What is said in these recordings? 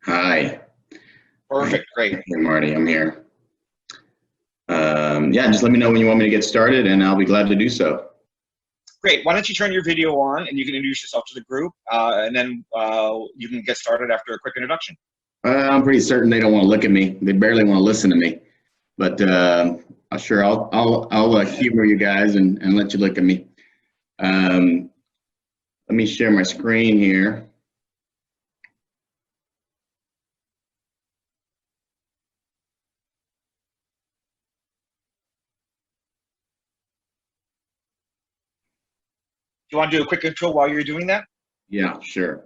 Hi. Perfect, great. Hey, Marty, I'm here. Yeah, just let me know when you want me to get started and I'll be glad to do so. Great, why don't you turn your video on and you can introduce yourself to the group and then you can get started after a quick introduction. I'm pretty certain they don't want to look at me. They barely want to listen to me, but sure, I'll humor you guys and let you look at me. Let me share my screen here. Do you want to do a quick intro while you're doing that? Yeah, sure.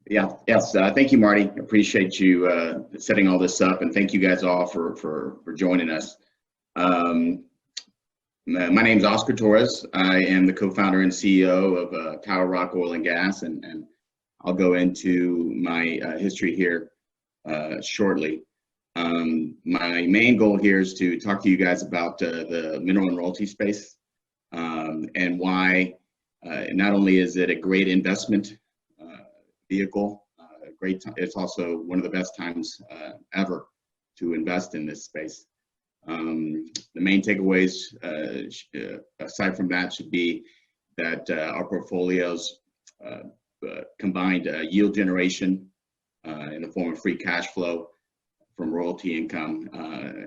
Yes. Thank you, Marty. Appreciate you setting all this up, and thank you guys all for joining us. My name is Oscar Torres. I am the co-founder and CEO of Tower Rock Oil and Gas, and I'll go into my history here shortly. My main goal here is to talk to you guys about the mineral and royalty space and why not only is it a great investment vehicle, it's also one of the best times ever to invest in this space. The main takeaways, aside from that, should be that our portfolios combined yield generation in the form of free cash flow from royalty income,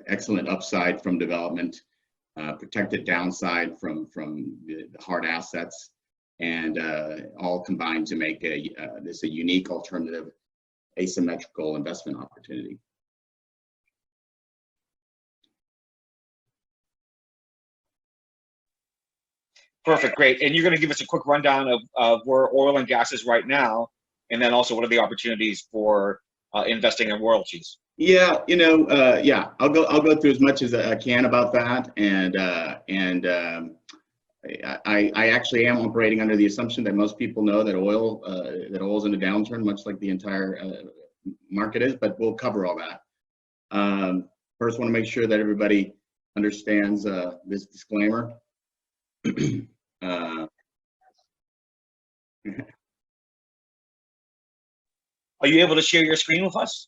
excellent upside from development, protected downside from the hard assets, and all combined to make this a unique alternative asymmetrical investment opportunity. Perfect, great. And you're going to give us a quick rundown of where oil and gas is right now, and then also what are the opportunities for investing in royalties. Yeah, I'll go through as much as I can about that, and I actually am operating under the assumption that most people know that oil's in a downturn, much like the entire market is, but we'll cover all that. First, want to make sure that everybody understands this disclaimer. Are you able to share your screen with us?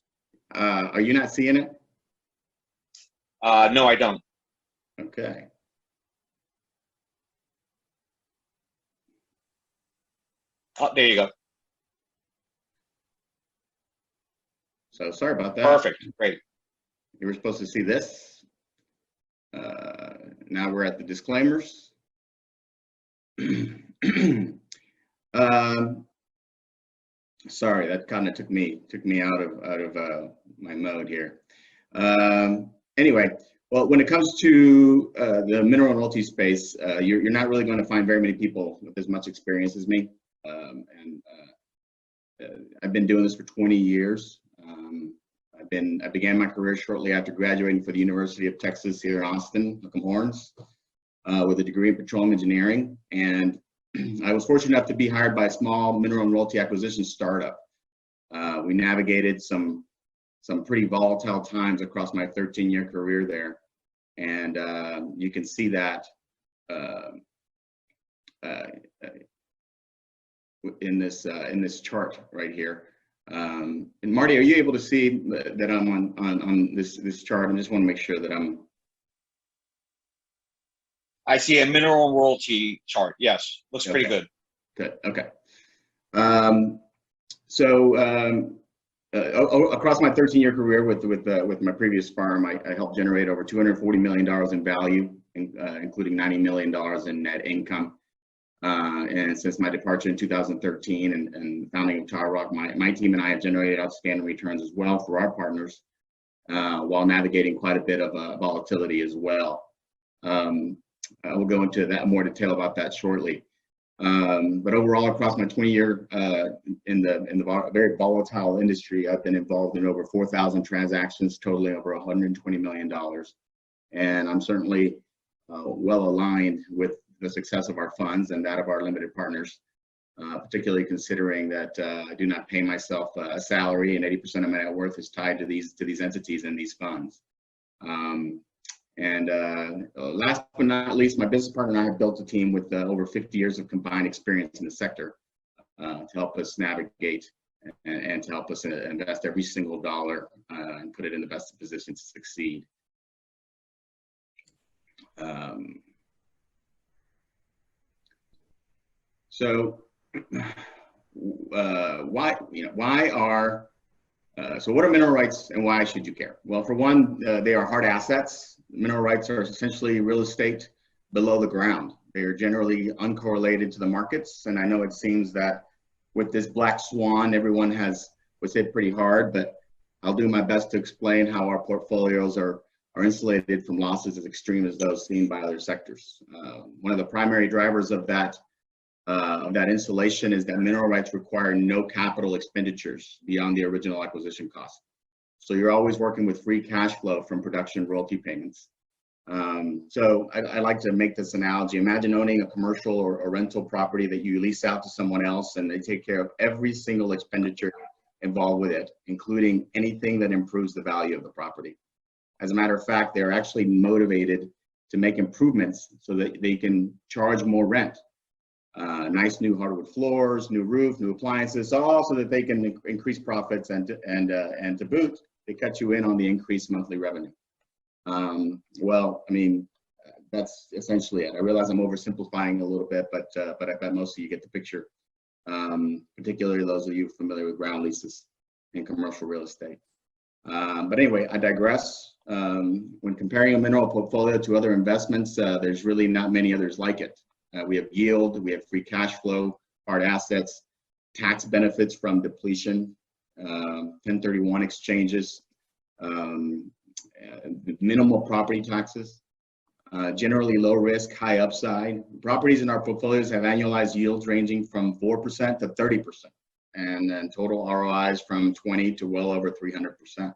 Are you not seeing it? No, I don't. Okay. Oh, there you go. So sorry about that. Perfect, great. You were supposed to see this. Now we're at the disclaimers. Sorry, that kind of took me out of my mode here. Anyway, well, when it comes to the mineral and royalty space, you're not really going to find very many people with as much experience as me. I've been doing this for 20 years. I began my career shortly after graduating from the University of Texas here in Austin, Hook'em Horns, with a degree in petroleum engineering. And I was fortunate enough to be hired by a small mineral and royalty acquisition startup. We navigated some pretty volatile times across my 13-year career there, and you can see that in this chart right here. And Marty, are you able to see that I'm on this chart? I just want to make sure that I'm. I see a mineral and royalty chart. Yes, looks Okay. pretty good. Good. Okay. Across my 13-year career with my previous firm, I helped generate over $240 million in value, including $90 million in net income. And since my departure in 2013 and the founding of Tower Rock, my team and I have generated outstanding returns as well for our partners, while navigating quite a bit of volatility as well. We'll go into that more detail about that shortly. But overall, across my 20-year in the very volatile industry, I've been involved in over 4,000 transactions totaling over $120 million. And I'm certainly well aligned with the success of our funds and that of our limited partners, particularly considering that I do not pay myself a salary, and 80% of my net worth is tied to these entities and these funds. Last but not least, my business partner and I have built a team with over 50 years of combined experience in the sector. to help us navigate and to help us invest every single dollar and put it in the best position to succeed. So what are mineral rights and why should you care? Well, for one, they are hard assets. Mineral rights are essentially real estate below the ground. They are generally uncorrelated to the markets. And I know it seems that with this black swan, everyone was hit pretty hard, but I'll do my best to explain how our portfolios are insulated from losses as extreme as those seen by other sectors. One of the primary drivers of that insulation is that mineral rights require no capital expenditures beyond the original acquisition cost. So you're always working with free cash flow from production royalty payments. So I like to make this analogy. Imagine owning a commercial or rental property that you lease out to someone else, and they take care of every single expenditure involved with it, including anything that improves the value of the property. As a matter of fact, they're actually motivated to make improvements so that they can charge more rent. Nice new hardwood floors, new roof, new appliances, all so that they can increase profits and to boot, they cut you in on the increased monthly revenue. Well, I mean, that's essentially it. I realize I'm oversimplifying a little bit, but I bet most of you get the picture, particularly those of you familiar with ground leases and commercial real estate. But anyway, I digress. When comparing a mineral portfolio to other investments, there's really not many others like it. We have yield, we have free cash flow, hard assets, tax benefits from depletion, 1031 exchanges, minimal property taxes, generally low risk, high upside. Properties in our portfolios have annualized yields ranging from 4% to 30%, and then total ROIs from 20 to well over 300%.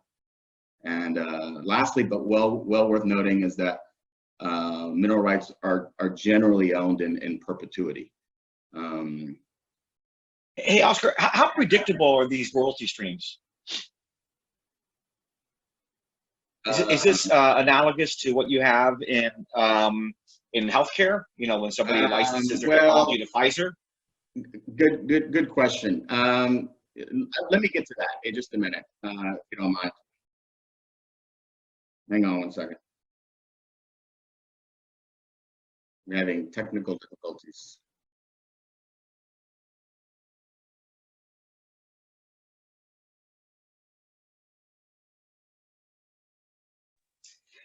And lastly, but well worth noting, is that mineral rights are generally owned in perpetuity. Hey, Oscar, how predictable are these royalty streams? Is this analogous to what you have in healthcare? You know, when somebody licenses their technology to Pfizer. Good question. Let me get to that in just a minute, if you don't mind. Hang on one second. We're having technical difficulties.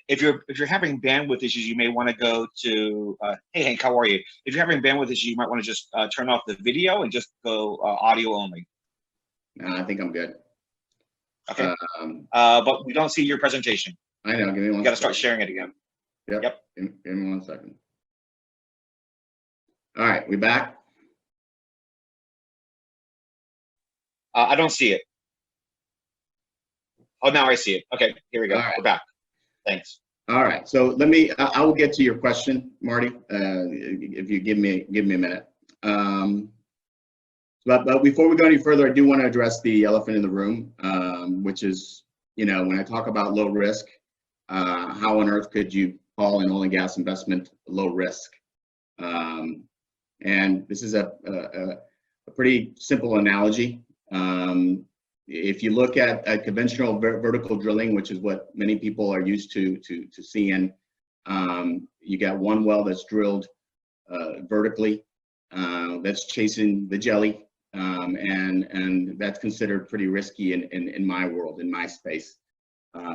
If you're having bandwidth issues, you may want to go to. Hey Hank, how are you? If you're having bandwidth issues, you might want to just turn off the video and just go audio only. No, I think I'm good. Okay. But we don't see your presentation. I know. Give me one. You got to start sharing it again. Yep. Give me 1 second. All right, we back? I don't see it. Oh, now I see it. Okay, here we go. Right. We're back. Thanks. All right, so let me. I will get to your question, Marty. If you give me a minute. But before we go any further, I do want to address the elephant in the room, which is, you know, when I talk about low risk, how on earth could you call an oil and gas investment low risk? And this is a pretty simple analogy. If you look at conventional vertical drilling, which is what many people are used to seeing, you got one well that's drilled vertically, that's chasing the jelly, and that's considered pretty risky in my world, in my space.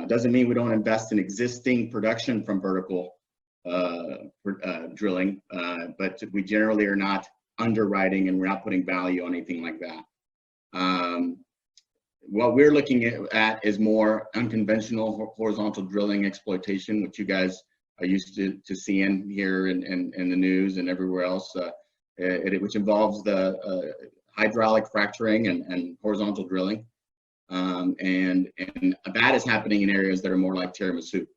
Doesn't mean we don't invest in existing production from vertical drilling, but we generally are not underwriting, and we're not putting value on anything like that. What we're looking at is more unconventional horizontal drilling exploitation, which you guys are used to seeing here in the news and everywhere else, which involves the hydraulic fracturing and horizontal drilling. And that is happening in areas that are more like tiramisu.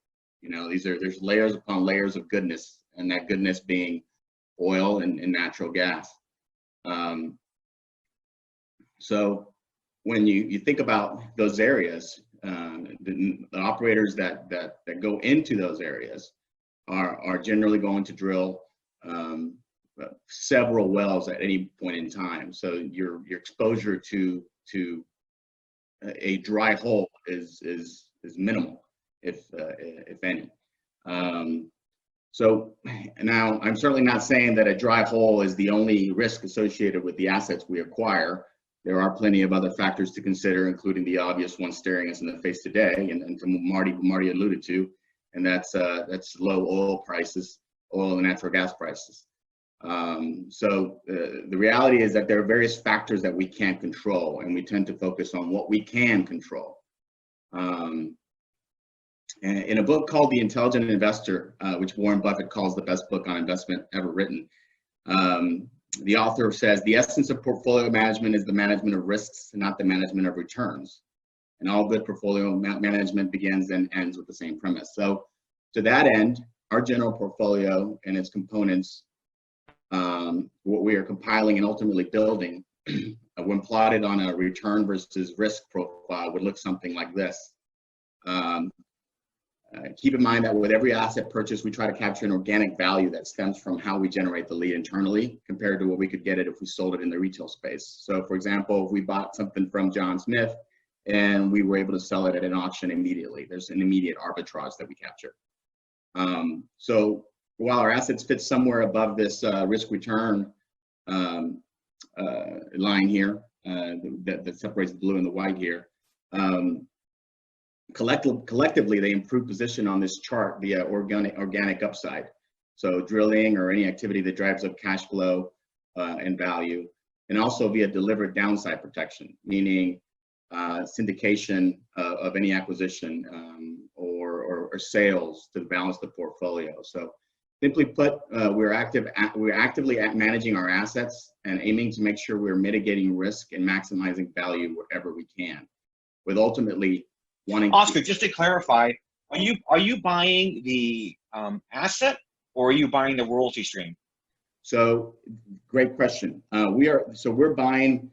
You know, there's layers upon layers of goodness, and that goodness being oil and natural gas. So when you think about those areas, the operators that go into those areas are generally going to drill several wells at any point in time. So your exposure to a dry hole is minimal, if any. So now I'm certainly not saying that a dry hole is the only risk associated with the assets we acquire. There are plenty of other factors to consider, including the obvious one staring us in the face today, and Marty alluded to, and that's low oil prices, oil and natural gas prices. So the reality is that there are various factors that we can't control, and we tend to focus on what we can control. In a book called The Intelligent Investor, which Warren Buffett calls the best book on investment ever written, the author says, the essence of portfolio management is the management of risks, not the management of returns. And all good portfolio management begins and ends with the same premise. So to that end, our general portfolio and its components, what we are compiling and ultimately building, when plotted on a return versus risk profile, would look something like this. Keep in mind that with every asset purchase, we try to capture an organic value that stems from how we generate the lead internally compared to what we could get it if we sold it in the retail space. So for example, if we bought something from John Smith and we were able to sell it at an auction immediately, there's an immediate arbitrage that we capture. So while our assets fit somewhere above this risk return line here, that separates the blue and the white here, collectively, they improve position on this chart via organic upside. So drilling or any activity that drives up cash flow and value, and also via delivered downside protection, meaning syndication of any acquisition or sales to balance the portfolio. So simply put, we're actively managing our assets and aiming to make sure we're mitigating risk and maximizing value wherever we can, with ultimately Oscar, just to clarify, are you buying the asset or are you buying the royalty stream? So great question. We're buying.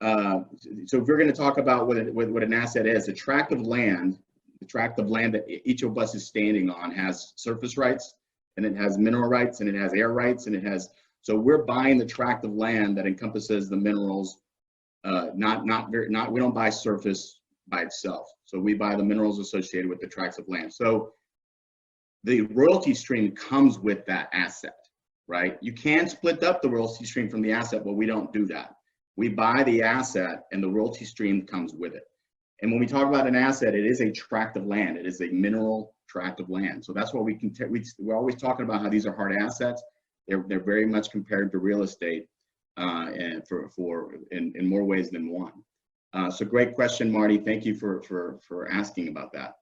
So if we're going to talk about what an asset is, the tract of land that each of us is standing on has surface rights, and it has mineral rights, and it has air rights, and it has. So we're buying the tract of land that encompasses the minerals. We don't buy surface by itself. So we buy the minerals associated with the tracts of land. So the royalty stream comes with that asset, right? You can split up the royalty stream from the asset, but we don't do that. We buy the asset and the royalty stream comes with it. And when we talk about an asset, it is a tract of land. It is a mineral tract of land. So that's what we're always talking about how these are hard assets. They're very much compared to real estate and in more ways than one. So great question, Marty. Thank you for asking about that.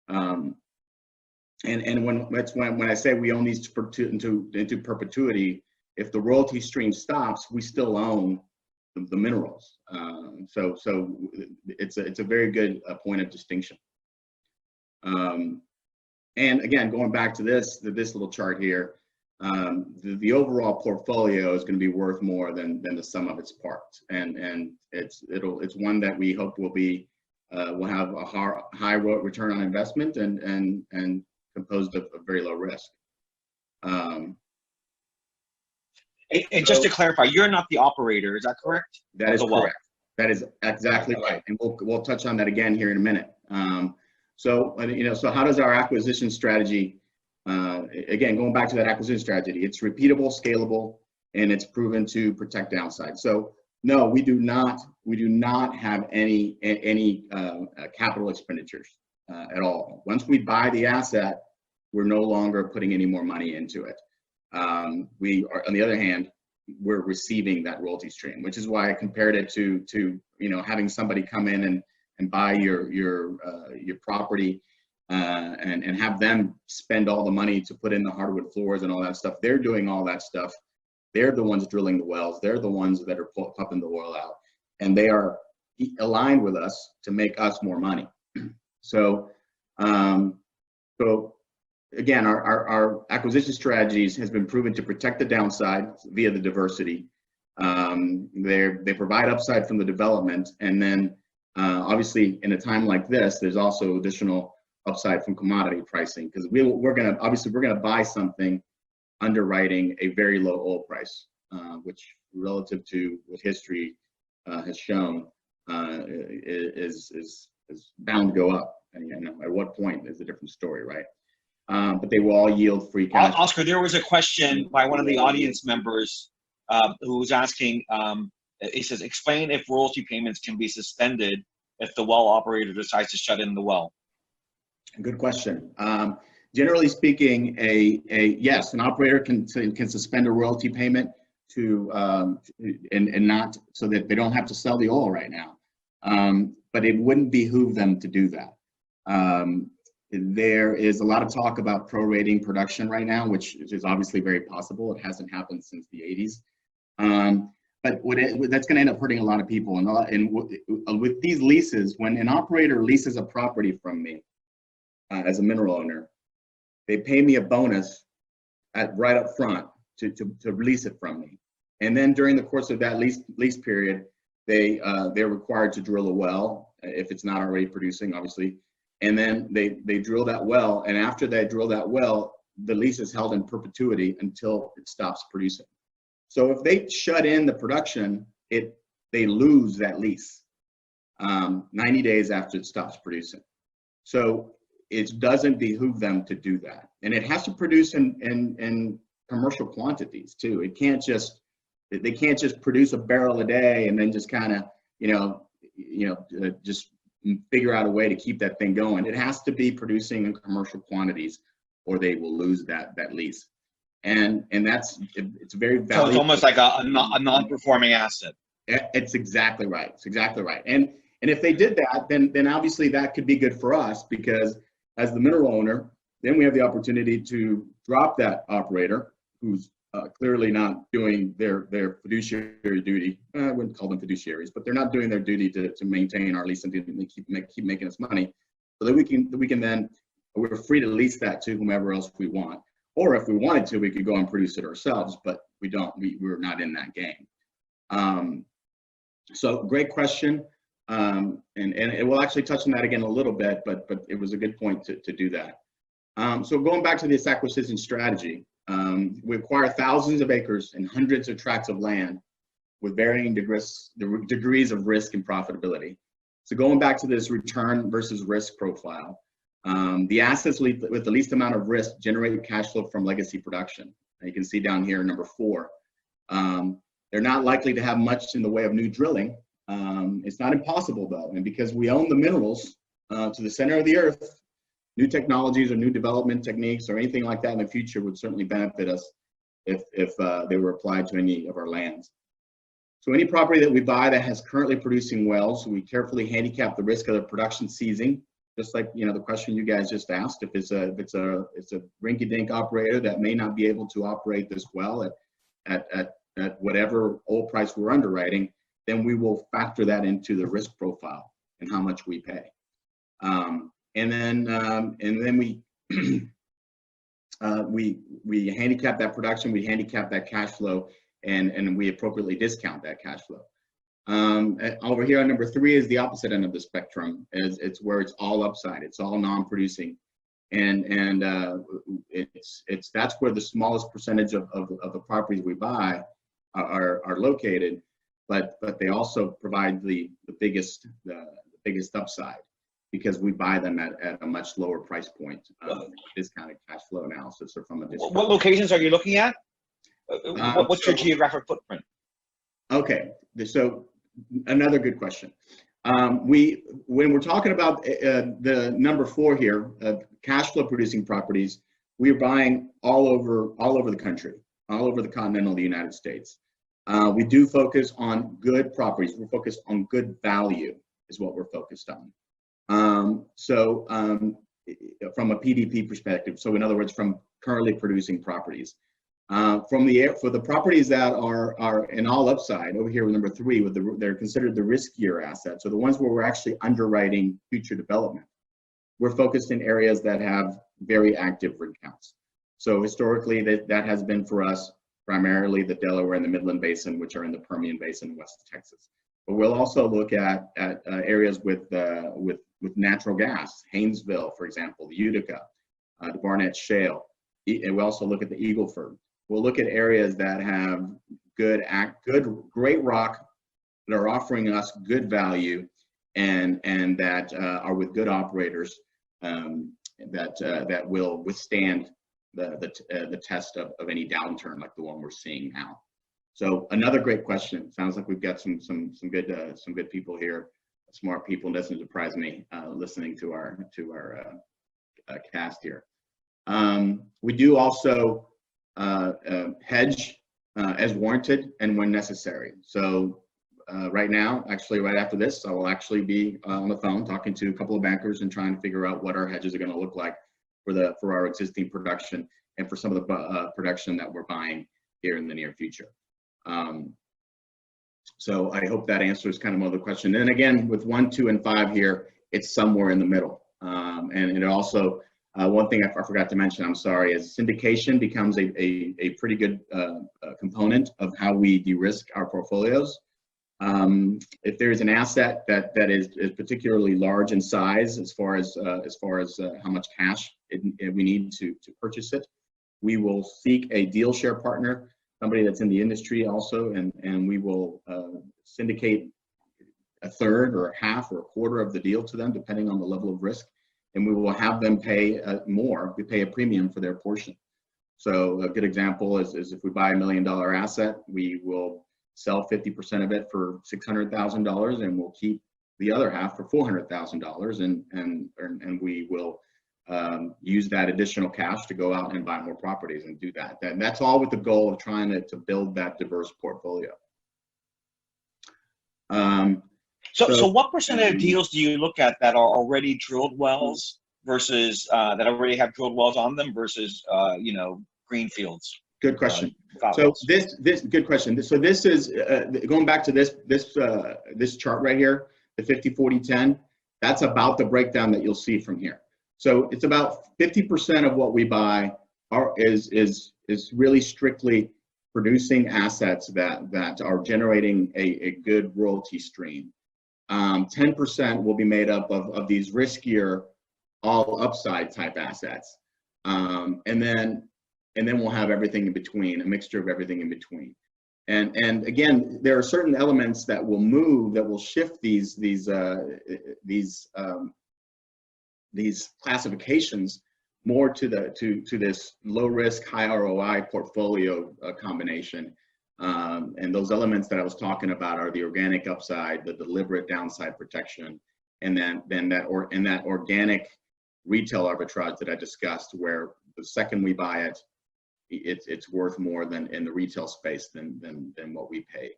And when I say we own these into perpetuity, if the royalty stream stops, we still own the minerals. So it's a very good point of distinction. And again, going back to this little chart here, the overall portfolio is going to be worth more than the sum of its parts, and it's one that we hope will have a high return on investment and composed of very low risk. And just to clarify, you're not the operator, is that correct? That is correct. That is exactly right, and we'll touch on that again here in a minute. So how does our acquisition strategy? Again, going back to that acquisition strategy, it's repeatable, scalable, and it's proven to protect downside. So no, we do not have any capital expenditures at all. Once we buy the asset, we're no longer putting any more money into it. We are, on the other hand, we're receiving that royalty stream, which is why I compared it to having somebody come in and buy your property. And have them spend all the money to put in the hardwood floors and all that stuff. They're doing all that stuff. They're the ones drilling the wells. They're the ones that are pumping the oil out, and they are aligned with us to make us more money. So again, our acquisition strategies has been proven to protect the downside via the diversity. They provide upside from the development, and then obviously in a time like this, there's also additional upside from commodity pricing, because we're gonna buy something underwriting a very low oil price, which relative to what history has shown is bound to go up. And at what point is a different story, right? But they will all yield free cash. Oscar, there was a question by one of the audience members who was asking, he says, explain if royalty payments can be suspended if the well operator decides to shut in the well. Good question. Generally speaking, yes, an operator can suspend a royalty payment to and not so that they don't have to sell the oil right now. But it wouldn't behoove them to do that. There is a lot of talk about prorating production right now, which is obviously very possible. It hasn't happened since the 80s. But that's going to end up hurting a lot of people. And with these leases, when an operator leases a property from me as a mineral owner, they pay me a bonus right up front to lease it from me. And then during the course of that lease period, they're required to drill a well if it's not already producing, obviously. And then they drill that well, and after they drill that well, the lease is held in perpetuity until it stops producing. So if they shut in the production, they lose that lease 90 days after it stops producing. So it doesn't behoove them to do that, and it has to produce in commercial quantities too. They can't just produce a barrel a day and then just kind of just figure out a way to keep that thing going. It has to be producing in commercial quantities, or they will lose that lease. And it's very valuable. So it's almost like a non-performing asset. It's exactly right. It's exactly right. And if they did that, then obviously that could be good for us, because as the mineral owner, then we have the opportunity to drop that operator who's clearly not doing their fiduciary duty. I wouldn't call them fiduciaries, but they're not doing their duty to maintain our lease and keep making us money, so that we can then, we're free to lease that to whomever else we want. Or if we wanted to, we could go and produce it ourselves, but we don't. We're not in that game. So great question, and we'll actually touch on that again a little bit, but it was a good point to do that. So going back to this acquisition strategy, we acquire thousands of acres and hundreds of tracts of land with varying degrees of risk and profitability. So going back to this return versus risk profile, the assets with the least amount of risk generate cash flow from legacy production. And you can see down here, number 4. They're not likely to have much in the way of new drilling. It's not impossible though, and because we own the minerals to the center of the earth, new technologies or new development techniques or anything like that in the future would certainly benefit us if they were applied to any of our lands. So any property that we buy that has currently producing wells, we carefully handicap the risk of the production ceasing, just like the question you guys just asked. If it's a rinky-dink operator that may not be able to operate this well at whatever oil price we're underwriting, then we will factor that into the risk profile and how much we pay. And then we we handicap that production, we handicap that cash flow, and we appropriately discount that cash flow. Over here on number 3 is the opposite end of the spectrum. It's where it's all upside, it's all non-producing, and that's where the smallest percentage of the properties we buy are located, but they also provide the biggest upside, because we buy them at a much lower price point, discounted cash flow analysis, or from a discount. What locations are you looking at? What's your geographic footprint? Okay, so another good question. When we're talking about the number 4 here, cash flow producing properties, we're buying all over the country, all over the continental United States. We do focus on good properties. We're focused on good value is what we're focused on. From a PDP perspective, so in other words, from currently producing properties. For the properties that are in all upside, over here with number 3, they're considered the riskier assets, so the ones where we're actually underwriting future development. We're focused in areas that have very active rig counts. So historically, that has been for us primarily the Delaware and the Midland Basin, which are in the Permian Basin in West Texas. But we'll also look at areas with natural gas, Haynesville, for example, the Utica, the Barnett Shale. And we also look at the Eagle Ford. we'll look at areas that have great rock, that are offering us good value, and that are with good operators, that will withstand the test of any downturn like the one we're seeing now. So another great question. Sounds like we've got some good people here, smart people. It doesn't surprise me listening to our cast here. We do also hedge as warranted and when necessary. So right now, actually right after this, I will actually be on the phone talking to a couple of bankers and trying to figure out what our hedges are going to look like for our existing production and for some of the production that we're buying here in the near future. So I hope that answers kind of more of the question. And again, with 1, 2, and 5 here, it's somewhere in the middle. And it also, one thing I forgot to mention, I'm sorry, is syndication becomes a pretty good component of how we de-risk our portfolios. If there's an asset that is particularly large in size as far as how much cash we need to purchase it, we will seek a deal share partner, somebody that's in the industry also, and we will syndicate a third or a half or a quarter of the deal to them, depending on the level of risk, and we will have them pay more. We pay a premium for their portion. So a good example is if we buy $1 million asset, we will sell 50% of it for $600,000, and we'll keep the other half for $400,000, and we will use that additional cash to go out and buy more properties and do that. And that's all with the goal of trying to build that diverse portfolio. So what percentage of deals do you look at that are already drilled wells versus that already have drilled wells on them versus greenfields? Good question. So this good question. So this is going back to this chart right here, the 50, 40, 10. That's about the breakdown that you'll see from here. So it's about 50% of what we buy is really strictly producing assets that are generating a good royalty stream. 10% will be made up of these riskier, all upside type assets, and then we'll have everything in between, a mixture of everything in between. And again, there are certain elements that will move, that will shift these classifications more to this low risk, high ROI portfolio combination. And those elements that I was talking about are the organic upside, the deliberate downside protection, and then that organic retail arbitrage that I discussed, where the second we buy it, it's worth more than in the retail space than what we pay.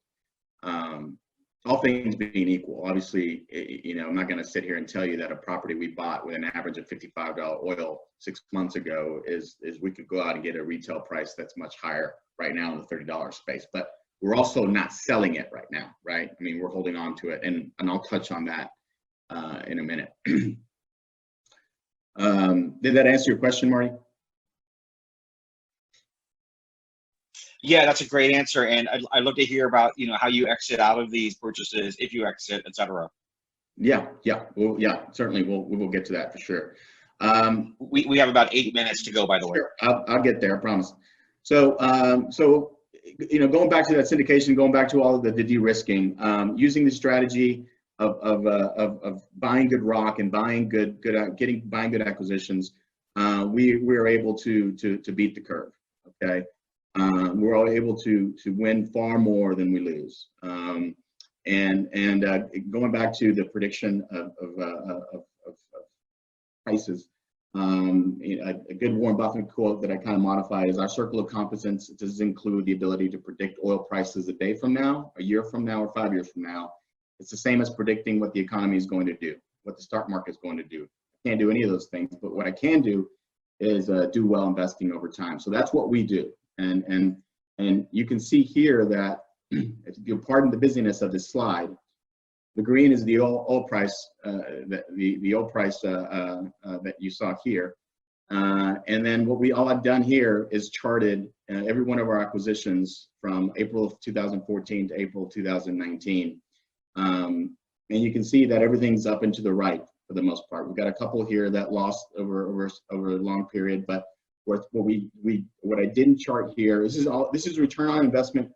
All things being equal, obviously, I'm not going to sit here and tell you that a property we bought with an average of $55 oil 6 months ago is we could go out and get a retail price that's much higher right now in the $30 space. But we're also not selling it right now, right? I mean, we're holding on to it, and I'll touch on that in a minute. Did that answer your question, Marty? Yeah, that's a great answer, and I'd love to hear about how you exit out of these purchases, if you exit, etc. Yeah, well, yeah, certainly we will get to that for sure. We have about 8 minutes to go, by the way. Sure, I'll get there, I promise. So going back to that syndication, going back to all of the de-risking, using the strategy of buying good rock and buying good acquisitions, we are able to beat the curve. Okay. We're all able to win far more than we lose. And going back to the prediction of prices, a good Warren Buffett quote that I kind of modified is, our circle of competence does include the ability to predict oil prices a day from now, a year from now, or 5 years from now. It's the same as predicting what the economy is going to do, what the stock market is going to do. I can't do any of those things, but what I can do is do well investing over time. So that's what we do. And you can see here that, if you'll pardon the busyness of this slide, the green is the oil price, the oil price that you saw here, and then all I've done here is charted every one of our acquisitions from April of 2014 to April of 2019, and you can see that everything's up and to the right for the most part. We've got a couple here that lost over a long period, but what I didn't chart here. This is return on investment